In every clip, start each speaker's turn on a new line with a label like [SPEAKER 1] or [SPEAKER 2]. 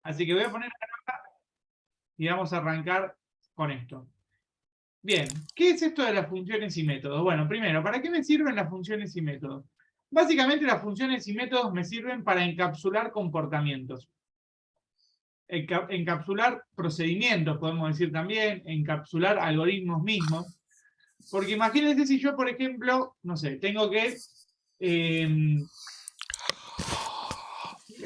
[SPEAKER 1] Así que voy a poner acá y vamos a arrancar con esto. Bien, ¿qué es esto de las funciones y métodos? Bueno, primero, ¿para qué me sirven las funciones y métodos? Básicamente las funciones y métodos me sirven para encapsular comportamientos. Encapsular procedimientos, podemos decir también, encapsular algoritmos mismos. Porque imagínense si yo, por ejemplo, no sé, tengo que...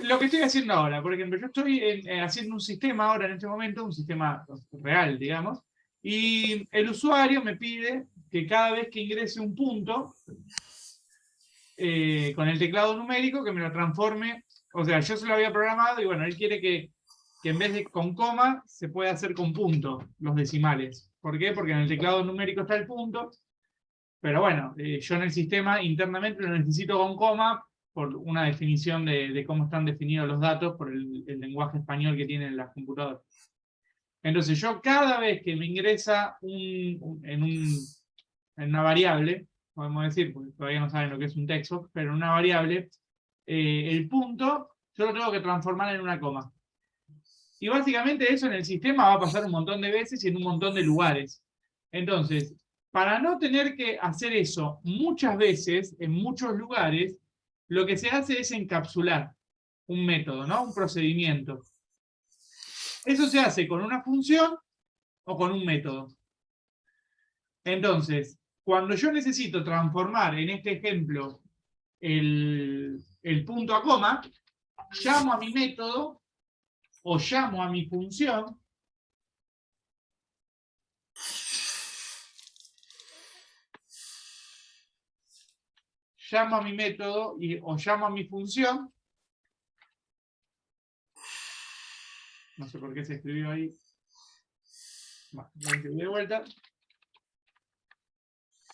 [SPEAKER 1] lo que estoy haciendo ahora, por ejemplo, yo estoy haciendo un sistema ahora en este momento, un sistema real, digamos, y el usuario me pide que cada vez que ingrese un punto, con el teclado numérico, que me lo transforme, o sea, yo se lo había programado y bueno, él quiere que en vez de con coma, se pueda hacer con punto, los decimales. ¿Por qué? Porque en el teclado numérico está el punto, pero bueno, yo en el sistema internamente lo necesito con coma, por una definición de cómo están definidos los datos, por el lenguaje español que tienen las computadoras. Entonces yo cada vez que me ingresa en una variable, podemos decir, porque todavía no saben lo que es un texto, pero en una variable, el punto, yo lo tengo que transformar en una coma. Y básicamente eso en el sistema va a pasar un montón de veces y en un montón de lugares. Entonces, para no tener que hacer eso muchas veces, en muchos lugares, lo que se hace es encapsular un método, ¿no? Un procedimiento. Eso se hace con una función o con un método. Entonces, cuando yo necesito transformar, en este ejemplo, el punto a coma, llamo a mi método o llamo a mi función. Llamo a mi método o llamo a mi función. No sé por qué se escribió ahí. Bueno, lo escribí de vuelta.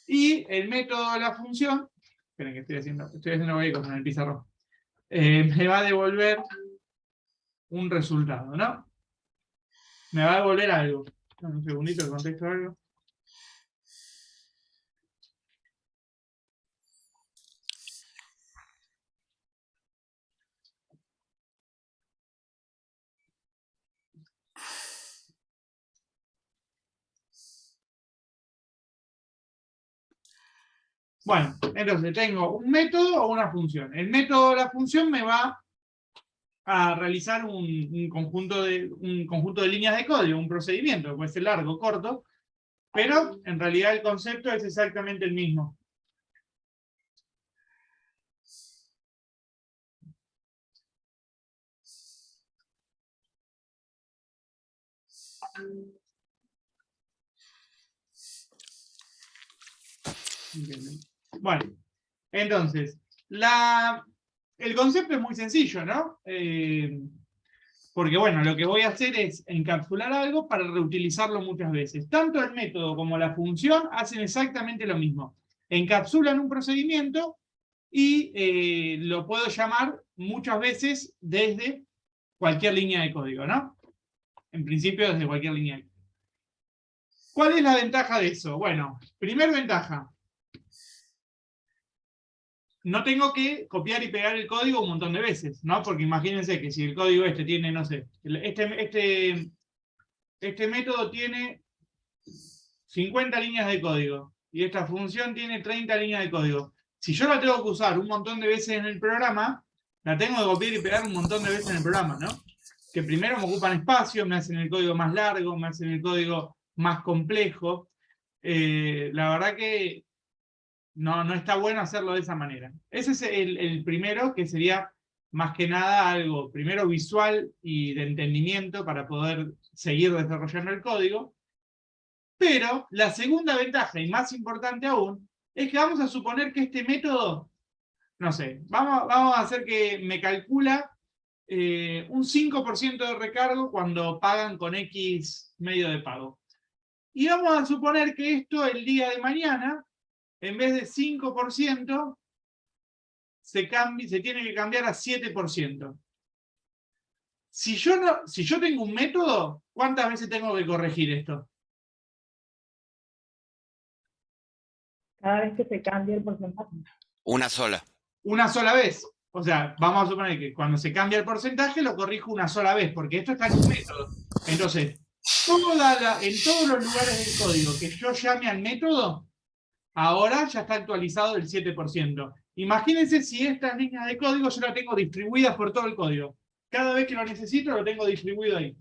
[SPEAKER 1] Y el método de la función, esperen que estoy haciendo huecos en el pizarrón, me va a devolver un resultado, ¿no? Me va a devolver algo. Un segundito que contesto algo. Bueno, entonces tengo un método o una función. El método o la función me va a realizar un conjunto de líneas de código, un procedimiento, puede ser largo o corto, pero en realidad el concepto es exactamente el mismo. Bueno, entonces, el concepto es muy sencillo, ¿no? Porque bueno, lo que voy a hacer es encapsular algo para reutilizarlo muchas veces. Tanto el método como la función hacen exactamente lo mismo. Encapsulan un procedimiento y lo puedo llamar muchas veces desde cualquier línea de código, ¿no? En principio desde cualquier línea de código. ¿Cuál es la ventaja de eso? Bueno, primera ventaja. No tengo que copiar y pegar el código un montón de veces, ¿no? Porque imagínense que si el código este tiene, no sé, este método tiene 50 líneas de código y esta función tiene 30 líneas de código. Si yo la tengo que usar un montón de veces en el programa, la tengo que copiar y pegar un montón de veces en el programa, ¿no? Que primero me ocupan espacio, me hacen el código más largo, me hacen el código más complejo. La verdad que no está bueno hacerlo de esa manera. Ese es el primero, que sería más que nada algo, primero visual y de entendimiento para poder seguir desarrollando el código. Pero la segunda ventaja, y más importante aún, es que vamos a suponer que este método, no sé, vamos a hacer que me calcula un 5% de recargo cuando pagan con X medio de pago. Y vamos a suponer que esto el día de mañana, en vez de 5%, se tiene que cambiar a 7%. Si yo tengo un método, ¿cuántas veces tengo que corregir esto?
[SPEAKER 2] Cada vez que se cambia el porcentaje.
[SPEAKER 3] Una sola.
[SPEAKER 1] Una sola vez. O sea, vamos a suponer que cuando se cambia el porcentaje lo corrijo una sola vez, porque esto está en un método. Entonces, en todos los lugares del código que yo llame al método, ahora ya está actualizado el 7%. Imagínense si estas líneas de código yo las tengo distribuidas por todo el código. Cada vez que lo necesito lo tengo distribuido ahí.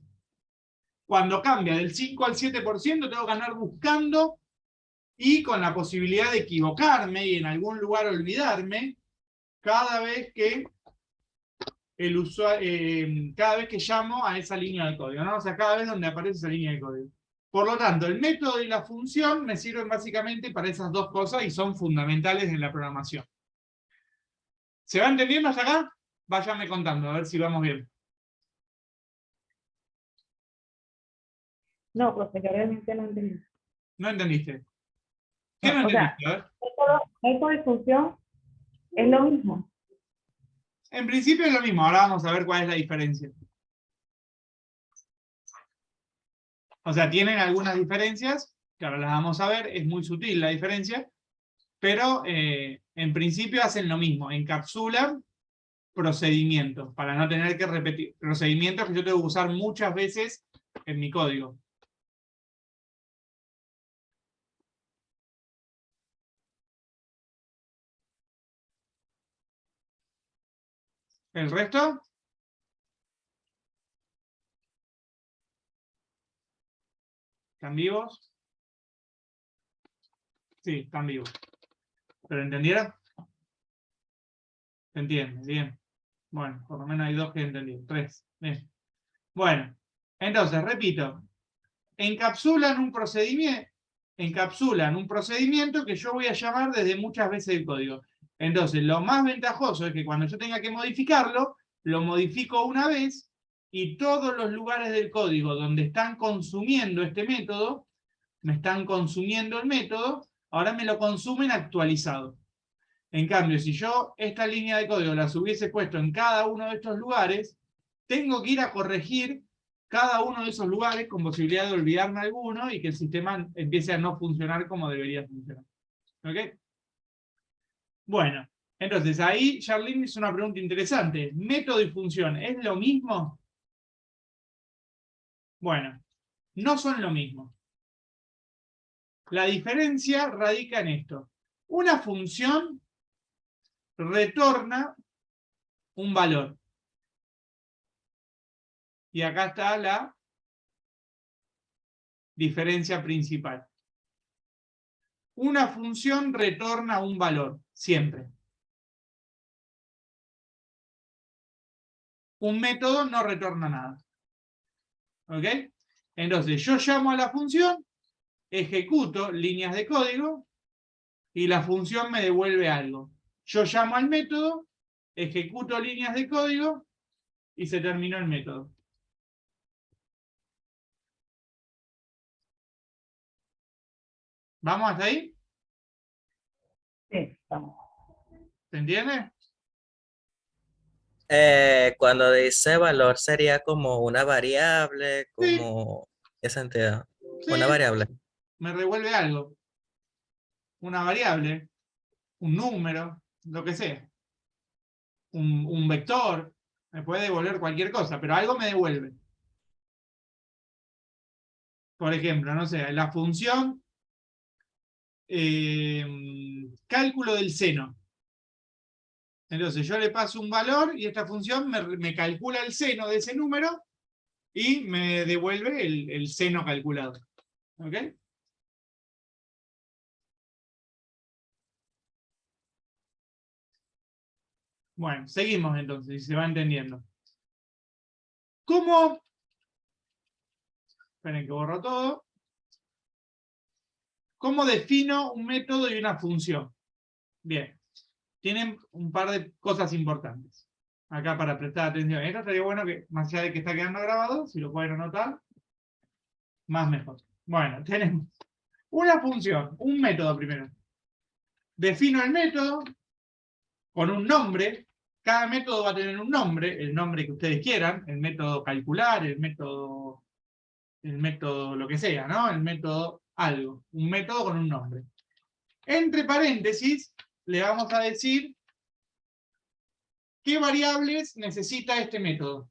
[SPEAKER 1] Cuando cambia del 5 al 7%, tengo que andar buscando y con la posibilidad de equivocarme y en algún lugar olvidarme cada vez que cada vez que llamo a esa línea de código, ¿no? O sea, cada vez donde aparece esa línea de código. Por lo tanto, el método y la función me sirven básicamente para esas dos cosas y son fundamentales en la programación. ¿Se va entendiendo hasta acá? Váyanme contando, a ver si vamos bien.
[SPEAKER 2] No, profe, yo realmente no entendí.
[SPEAKER 1] ¿No entendiste? ¿Qué
[SPEAKER 2] No,
[SPEAKER 1] no
[SPEAKER 2] o sea,
[SPEAKER 1] entendiste? A ver.
[SPEAKER 2] método y función es lo mismo.
[SPEAKER 1] En principio es lo mismo, ahora vamos a ver cuál es la diferencia. O sea, tienen algunas diferencias, que ahora las vamos a ver, es muy sutil la diferencia, pero en principio hacen lo mismo, encapsulan procedimientos, para no tener que repetir, procedimientos que yo tengo que usar muchas veces en mi código. ¿El resto? ¿Están vivos? Sí, están vivos. ¿Pero entendieron? ¿Se entiende? Bien. Bueno, por lo menos hay dos que entendieron. Tres. Bien. Bueno, entonces, repito. Encapsulan un procedimiento que yo voy a llamar desde muchas veces el código. Entonces, lo más ventajoso es que cuando yo tenga que modificarlo, lo modifico una vez y todos los lugares del código donde están consumiendo este método, me están consumiendo el método, ahora me lo consumen actualizado. En cambio, si yo esta línea de código las hubiese puesto en cada uno de estos lugares, tengo que ir a corregir cada uno de esos lugares con posibilidad de olvidarme alguno y que el sistema empiece a no funcionar como debería funcionar. ¿Ok? Bueno, entonces ahí Charlene hizo una pregunta interesante. ¿Método y función es lo mismo? Bueno, no son lo mismo. La diferencia radica en esto. Una función retorna un valor. Y acá está la diferencia principal. Una función retorna un valor, siempre. Un método no retorna nada. ¿Ok? Entonces yo llamo a la función, ejecuto líneas de código y la función me devuelve algo. Yo llamo al método, ejecuto líneas de código y se terminó el método. ¿Vamos hasta ahí?
[SPEAKER 2] Sí, estamos.
[SPEAKER 1] ¿Se entiende?
[SPEAKER 3] Cuando dice valor sería como una variable,
[SPEAKER 1] Sí,
[SPEAKER 3] como esa entidad. Una
[SPEAKER 1] sí,
[SPEAKER 3] variable.
[SPEAKER 1] me revuelve algo. Una variable, un número, lo que sea. Un vector, me puede devolver cualquier cosa, pero algo me devuelve. Por ejemplo, no sé, la función cálculo del seno. Entonces yo le paso un valor y esta función me calcula el seno de ese número y me devuelve el seno calculado. ¿Ok? Bueno, seguimos entonces, si se va entendiendo. ¿Cómo? Esperen que borro todo. ¿Cómo defino un método y una función? Bien, tienen un par de cosas importantes acá para prestar atención. Esto estaría bueno que, más allá de que está quedando grabado, si lo pueden anotar, más mejor. Bueno, tenemos una función, un método primero. Defino el método con un nombre. Cada método va a tener un nombre, el nombre que ustedes quieran, el método calcular, el método lo que sea, ¿no? El método algo, un método con un nombre. Entre paréntesis, le vamos a decir ¿Qué variables necesita este método?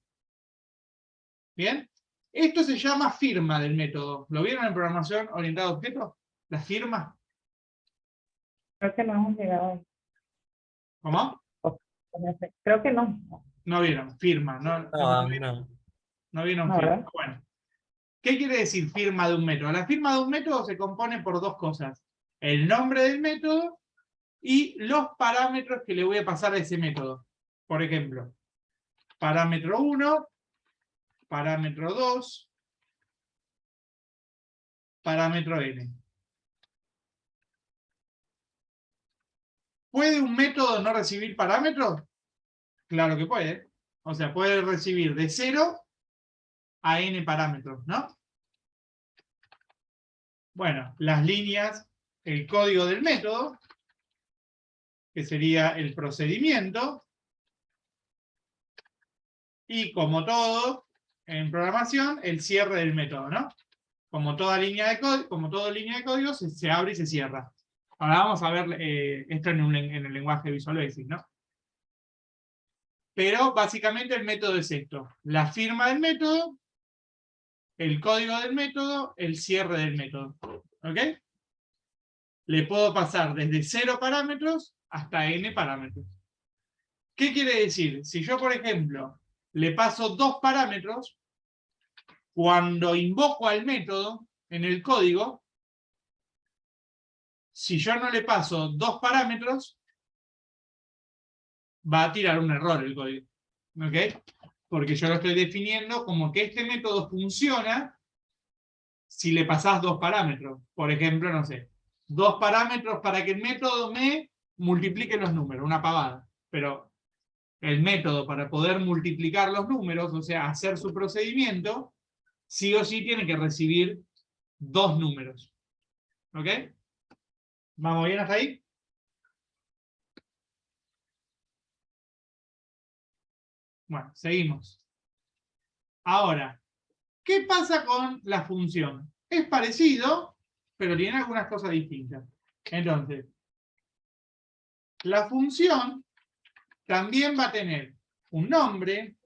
[SPEAKER 1] ¿Bien? Esto se llama firma del método. ¿Lo vieron en programación orientada a objetos? ¿La firma?
[SPEAKER 2] Creo que no hemos llegado ahí.
[SPEAKER 1] ¿Cómo?
[SPEAKER 2] No sé. Creo que no.
[SPEAKER 1] No vieron, firma.
[SPEAKER 3] No, no.
[SPEAKER 1] No vieron
[SPEAKER 2] No,
[SPEAKER 1] firma.
[SPEAKER 2] ¿verdad?
[SPEAKER 1] Bueno, ¿qué quiere decir firma de un método? La firma de un método se compone por dos cosas. El nombre del método y los parámetros que le voy a pasar a ese método. Por ejemplo, parámetro 1, parámetro 2, parámetro n. ¿Puede un método no recibir parámetros? Claro que puede. O sea, puede recibir de 0 a n parámetros, ¿no? Bueno, las líneas, el código del método, que sería el procedimiento, y como todo en programación, el cierre del método, ¿no? Como toda línea de código, como toda línea de código, se abre y se cierra. Ahora vamos a ver esto en el lenguaje Visual Basic, ¿no? Pero básicamente el método es esto: la firma del método, el código del método, el cierre del método. ¿Ok? Le puedo pasar desde 0 parámetros hasta n parámetros. ¿Qué quiere decir? Si yo, por ejemplo, le paso 2 parámetros, cuando invoco al método en el código, si yo no le paso 2 parámetros, va a tirar un error el código. ¿Ok? Porque yo lo estoy definiendo como que este método funciona si le pasás 2 parámetros. Por ejemplo, no sé, 2 parámetros para que el método me multiplique los números, una pavada. Pero el método para poder multiplicar los números, o sea, hacer su procedimiento, sí o sí tiene que recibir 2 números. ¿Ok? ¿Vamos bien hasta ahí? Bueno, seguimos. Ahora, ¿qué pasa con la función? Es parecido, pero tiene algunas cosas distintas. Entonces, la función también va a tener un nombre,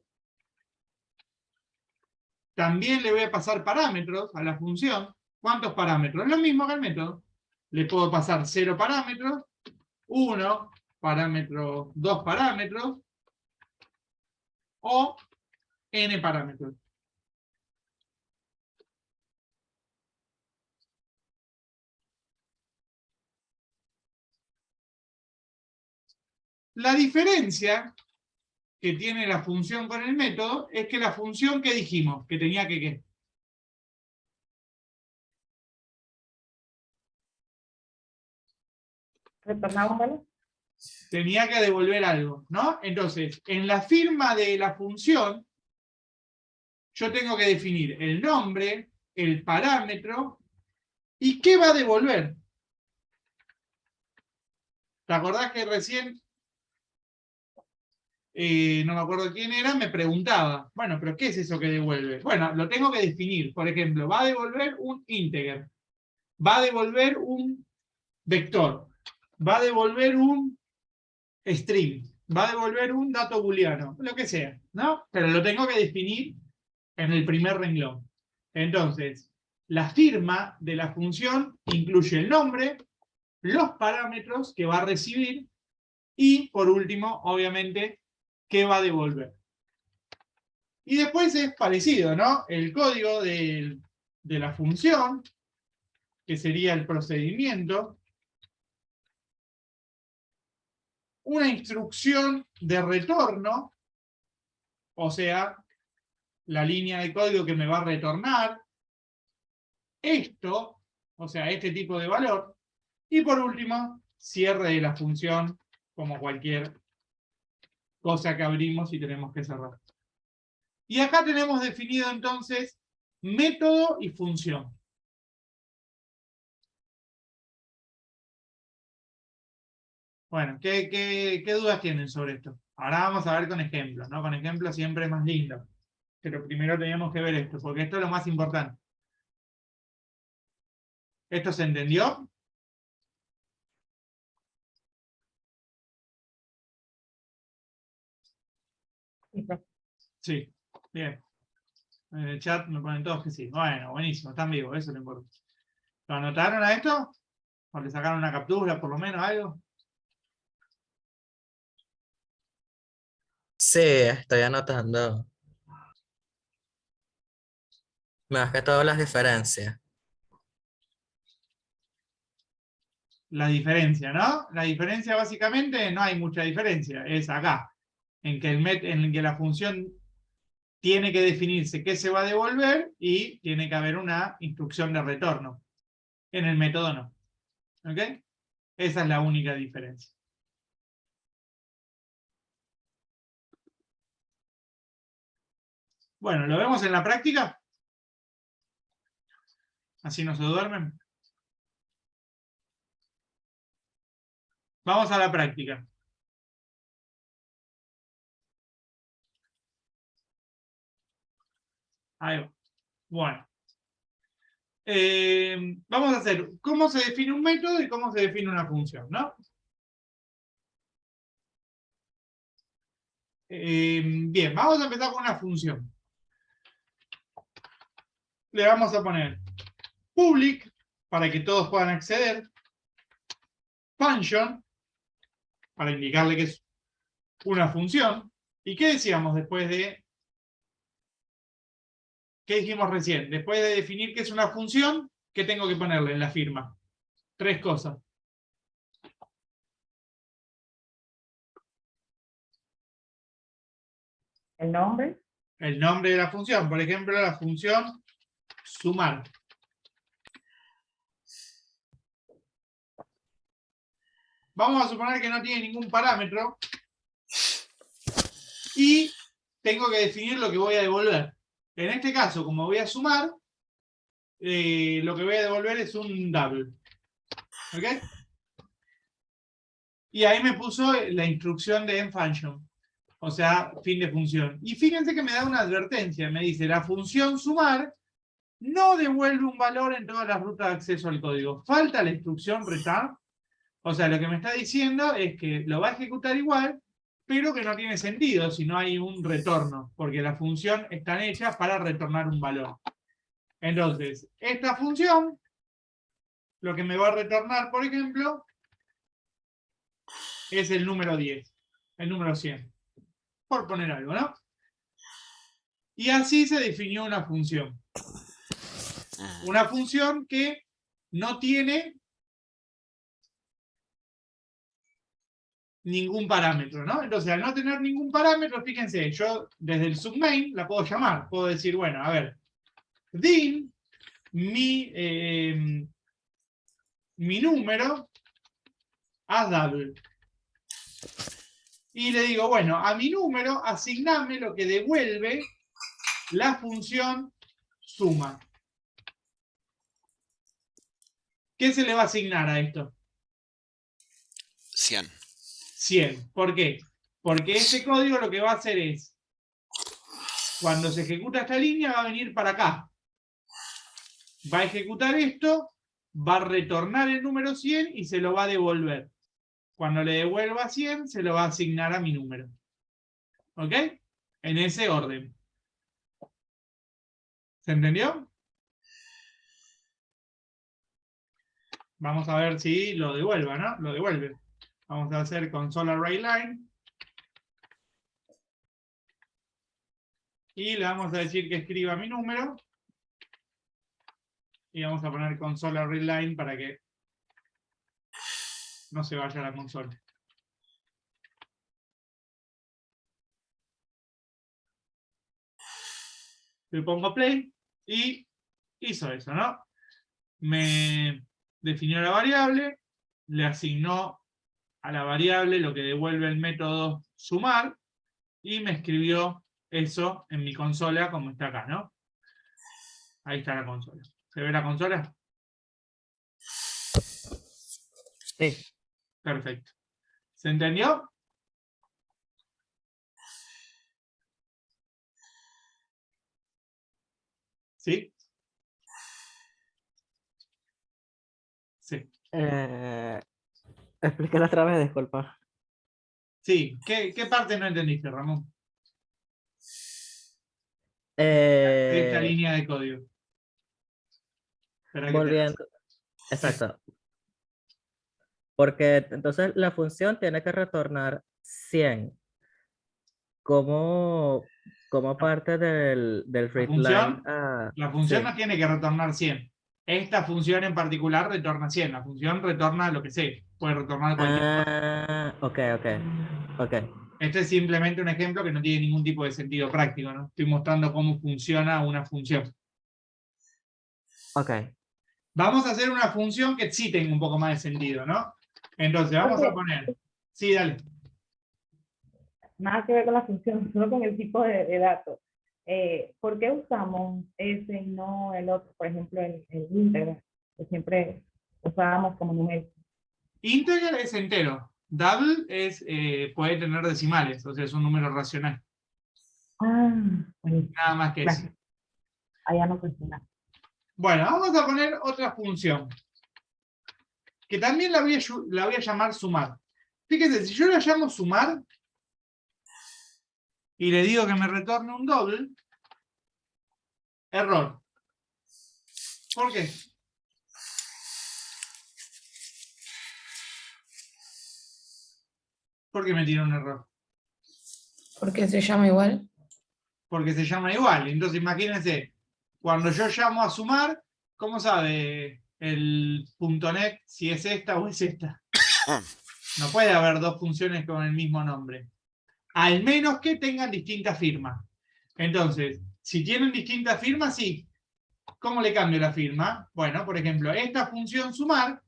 [SPEAKER 1] también le voy a pasar parámetros a la función. ¿Cuántos parámetros? Lo mismo que el método. Le puedo pasar 0 parámetros, 1 parámetro, 2 parámetros, o n parámetros. La diferencia que tiene la función con el método es que la función, que dijimos, que tenía que ¿qué?
[SPEAKER 2] Retornar un valor.
[SPEAKER 1] Tenía que devolver algo, ¿no? Entonces, en la firma de la función, yo tengo que definir el nombre, el parámetro, y qué va a devolver. ¿Te acordás que recién, no me acuerdo quién era, me preguntaba, bueno, pero ¿qué es eso que devuelve? Bueno, lo tengo que definir. Por ejemplo, va a devolver un integer, va a devolver un vector, va a devolver un string, va a devolver un dato booleano, lo que sea, ¿no? Pero lo tengo que definir en el primer renglón. Entonces, la firma de la función incluye el nombre, los parámetros que va a recibir y, por último, obviamente, qué va a devolver. Y después es parecido, ¿no? El código de la función, que sería el procedimiento, una instrucción de retorno, o sea, la línea de código que me va a retornar esto, o sea, este tipo de valor, y por último, cierre de la función, como cualquier cosa que abrimos y tenemos que cerrar. Y acá tenemos definido entonces método y función. Bueno, ¿qué dudas tienen sobre esto? Ahora vamos a ver con ejemplos, ¿no? Con ejemplos siempre es más lindo. Pero primero tenemos que ver esto, porque esto es lo más importante. ¿Esto se entendió? Sí, bien. En el chat me ponen todos que sí. Bueno, buenísimo, están vivos, eso no importa. ¿Lo anotaron a esto? ¿O le sacaron una captura, por lo menos, algo?
[SPEAKER 3] Sí, estoy anotando más que todo las diferencias.
[SPEAKER 1] La diferencia, ¿no? La diferencia básicamente no hay mucha diferencia, es acá, en que la función tiene que definirse qué se va a devolver y tiene que haber una instrucción de retorno. En el método no. ¿Ok? Esa es la única diferencia. Bueno, ¿lo vemos en la práctica? Así no se duermen. Vamos a la práctica. Ahí va. Bueno. Vamos a hacer cómo se define un método y cómo se define una función, ¿no? Bien, vamos a empezar con una función. Le vamos a poner public para que todos puedan acceder. Function para indicarle que es una función. ¿Y qué decíamos después de... ¿Qué dijimos recién? Después de definir qué es una función, ¿qué tengo que ponerle en la firma? 3 cosas.
[SPEAKER 2] El nombre,
[SPEAKER 1] El nombre de la función, por ejemplo, la función sumar. Vamos a suponer que no tiene ningún parámetro y tengo que definir lo que voy a devolver. En este caso, como voy a sumar, lo que voy a devolver es un double. ¿Ok? Y ahí me puso la instrucción de enfunction, o sea, fin de función. Y fíjense que me da una advertencia, me dice, la función sumar no devuelve un valor en todas las rutas de acceso al código. Falta la instrucción return. O sea, lo que me está diciendo es que lo va a ejecutar igual, pero que no tiene sentido si no hay un retorno, porque la función está hecha para retornar un valor. Entonces, esta función, lo que me va a retornar, por ejemplo, es el número 10, el número 100, por poner algo, ¿no? Y así se definió una función. Una función que no tiene ningún parámetro, ¿no? Entonces, al no tener ningún parámetro, fíjense, yo desde el submain la puedo llamar. Puedo decir, bueno, a ver, din mi número a double. Y le digo, bueno, a mi número asigname lo que devuelve la función suma. ¿Qué se le va a asignar a esto?
[SPEAKER 4] 100.
[SPEAKER 1] 100. ¿Por qué? Porque este código lo que va a hacer es, cuando se ejecuta esta línea, va a venir para acá. Va a ejecutar esto, va a retornar el número 100 y se lo va a devolver. Cuando le devuelva 100, se lo va a asignar a mi número. ¿Ok? En ese orden. ¿Se entendió? Vamos a ver si lo devuelva, ¿no? Lo devuelve. Vamos a hacer console array line. Y le vamos a decir que escriba mi número. Y vamos a poner console array line para que no se vaya a la consola. Le pongo play y hizo eso, ¿no? Me definió la variable, le asignó a la variable lo que devuelve el método sumar y me escribió eso en mi consola como está acá, ¿no? Ahí está la consola. ¿Se ve la consola?
[SPEAKER 3] Sí.
[SPEAKER 1] Perfecto. ¿Se entendió? ¿Sí? Sí.
[SPEAKER 5] Explícala otra vez, disculpa.
[SPEAKER 1] Sí. ¿Qué parte no entendiste, Ramón? esta
[SPEAKER 3] Eh,
[SPEAKER 1] línea de código. Espera que te-
[SPEAKER 3] volviendo, exacto. Porque entonces la función tiene que retornar 100 como, como
[SPEAKER 1] no,
[SPEAKER 3] parte del
[SPEAKER 1] la
[SPEAKER 3] readline.
[SPEAKER 1] función,
[SPEAKER 3] Ah,
[SPEAKER 1] la función no
[SPEAKER 3] sí.
[SPEAKER 1] tiene que retornar 100. Esta función en particular retorna 100. La función retorna lo que sea. Puede retornar cualquier cosa.
[SPEAKER 3] Ah, ok, ok, ok,
[SPEAKER 1] Este es simplemente un ejemplo que no tiene ningún tipo de sentido práctico, ¿no? Estoy mostrando cómo funciona una función.
[SPEAKER 3] ok.
[SPEAKER 1] Vamos a hacer una función que sí tenga un poco más de sentido, ¿no? Entonces, vamos a
[SPEAKER 2] Porque
[SPEAKER 1] poner. Sí, dale.
[SPEAKER 2] nada que ver con la función, solo con el tipo de datos. ¿Por qué usamos ese y no el otro? Por ejemplo, el íntegro, que siempre usábamos como numérico.
[SPEAKER 1] Integer es entero. Double es, puede tener decimales, o sea, es un número racional.
[SPEAKER 2] Ah, bueno,
[SPEAKER 1] Nada más que eso.
[SPEAKER 2] gracias. Allá no funciona.
[SPEAKER 1] Bueno, vamos a poner otra función. Que también la voy a llamar sumar. Fíjense, si yo la llamo sumar y le digo que me retorne un doble, error. ¿Por qué? ¿Por qué me tira un error?
[SPEAKER 4] Porque se llama igual.
[SPEAKER 1] Porque se llama igual. Entonces imagínense, cuando yo llamo a sumar, ¿cómo sabe el .NET si es esta o es esta? No puede haber dos funciones con el mismo nombre. Al menos que tengan distintas firmas. Entonces, si tienen distintas firmas, sí. ¿Cómo le cambio la firma? Bueno, por ejemplo, esta función sumar.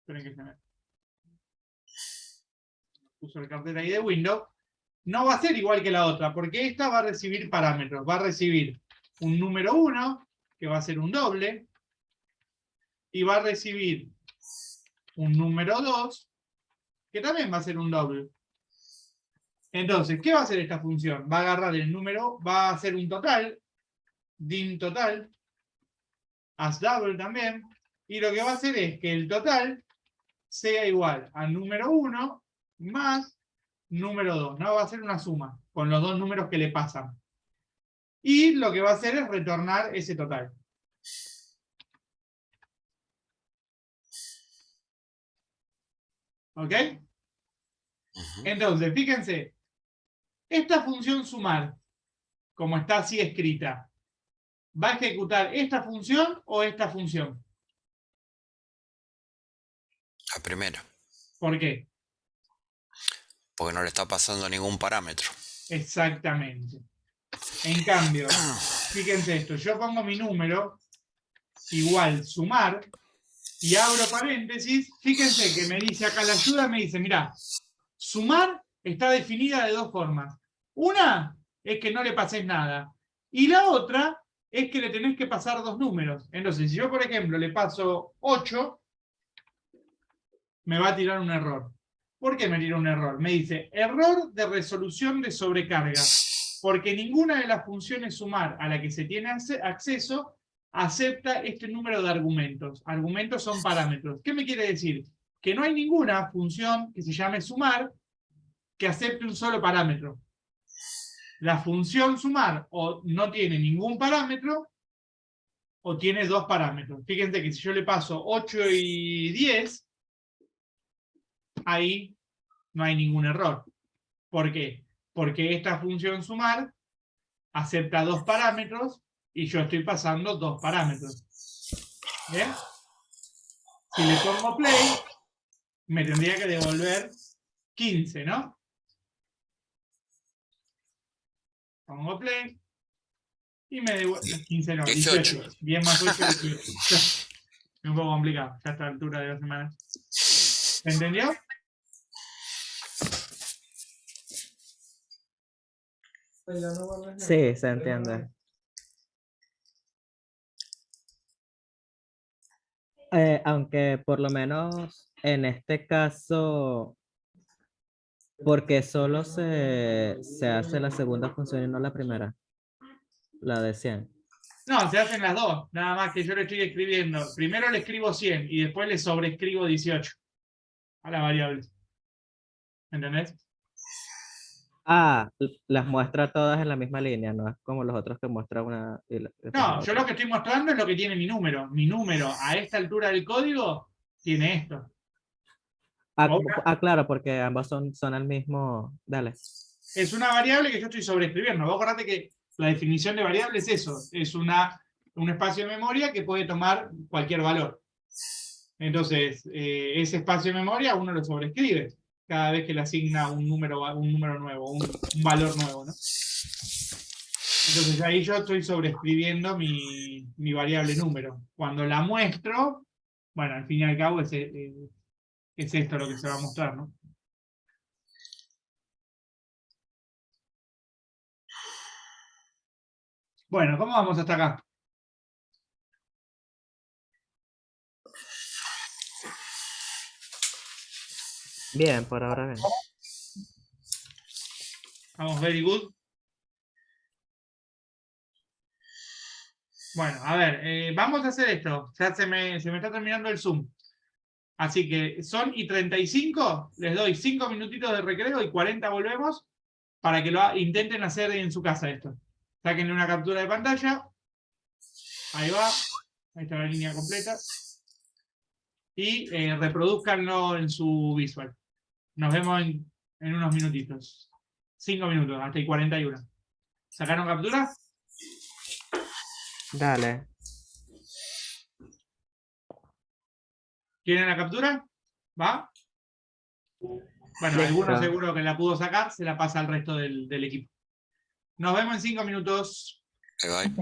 [SPEAKER 1] Esperen que se me puso el cartel ahí de Windows. No va a ser igual que la otra, porque esta va a recibir parámetros. Va a recibir un número 1, que va a ser un doble, y va a recibir un número 2, que también va a ser un doble. Entonces, ¿qué va a hacer esta función? Va a agarrar el número, va a hacer un total, dim total, as double también, y lo que va a hacer es que el total sea igual al número 1 más número 2. No va a ser una suma con los dos números que le pasan. Y lo que va a hacer es retornar ese total. ¿Ok? Entonces, fíjense, esta función sumar, como está así escrita, ¿va a ejecutar esta función o esta función?
[SPEAKER 5] La primera,
[SPEAKER 1] ¿Por qué?
[SPEAKER 5] porque no le está pasando ningún parámetro.
[SPEAKER 1] Exactamente. En cambio, fíjense esto, yo pongo mi número igual sumar y abro paréntesis, fíjense que me dice acá la ayuda, me dice, mira, sumar está definida de dos formas. Una es que no le pases nada y la otra es que le tenés que pasar dos números. Entonces, si yo, por ejemplo, le paso 8, me va a tirar un error. ¿Por qué me tira un error? Me dice, error de resolución de sobrecarga, porque ninguna de las funciones sumar a la que se tiene acceso acepta este número de argumentos. Argumentos son parámetros. ¿Qué me quiere decir? Que no hay ninguna función que se llame sumar que acepte un solo parámetro. La función sumar o no tiene ningún parámetro o tiene dos parámetros. Fíjense que si yo le paso 8 y 10, ahí no hay ningún error. ¿Por qué? Porque esta función sumar acepta dos parámetros y yo estoy pasando dos parámetros. ¿Bien? Si le pongo play, me tendría que devolver 15, ¿no? Pongo play y me devuelve 15, no, 18. 10 más 8, 18. Es un poco complicado ya a esta altura de la semana. ¿Se entendió?
[SPEAKER 3] Sí, se entiende. Aunque por lo menos en este caso, porque solo se hace la segunda función y no la primera, la de 100.
[SPEAKER 1] No, se hacen las dos. Nada más que yo le estoy escribiendo. Primero le escribo 100 y después le sobreescribo 18 a la variable. ¿Entendés?
[SPEAKER 3] Las muestra todas en la misma línea, no es como los otros que muestra una y después la
[SPEAKER 1] No, yo
[SPEAKER 3] otra.
[SPEAKER 1] lo que estoy mostrando es lo que tiene mi número. Mi número a esta altura del código tiene esto.
[SPEAKER 3] Claro, porque ambos son el mismo. Dale.
[SPEAKER 1] Es una variable que yo estoy sobreescribiendo. Vos acordate que la definición de variable es eso. Es un espacio de memoria que puede tomar cualquier valor. Entonces, ese espacio de memoria uno lo sobreescribe cada vez que le asigna un número nuevo, un valor nuevo, ¿no? Entonces ahí yo estoy sobreescribiendo mi variable número. Cuando la muestro, bueno, al fin y al cabo es esto lo que se va a mostrar, ¿no? Bueno, ¿cómo vamos hasta acá?
[SPEAKER 3] Bien, por ahora bien.
[SPEAKER 1] Vamos, very good. Bueno, a ver, vamos a hacer esto. Ya se me está terminando el Zoom. Así que son y 35, les doy 5 minutitos de recreo y 40 volvemos para que lo intenten hacer en su casa esto. Sáquenle una captura de pantalla. Ahí va. Ahí está la línea completa. Y reproduzcanlo en su visual. Nos vemos en unos minutitos. 5 minutos, hasta y 41. ¿Sacaron captura?
[SPEAKER 3] Dale.
[SPEAKER 1] ¿Quieren la captura? ¿Va? Bueno,
[SPEAKER 3] Listo.
[SPEAKER 1] alguno seguro que la pudo sacar, se la pasa al resto del equipo. Nos vemos en 5 minutos.
[SPEAKER 5] Bye bye.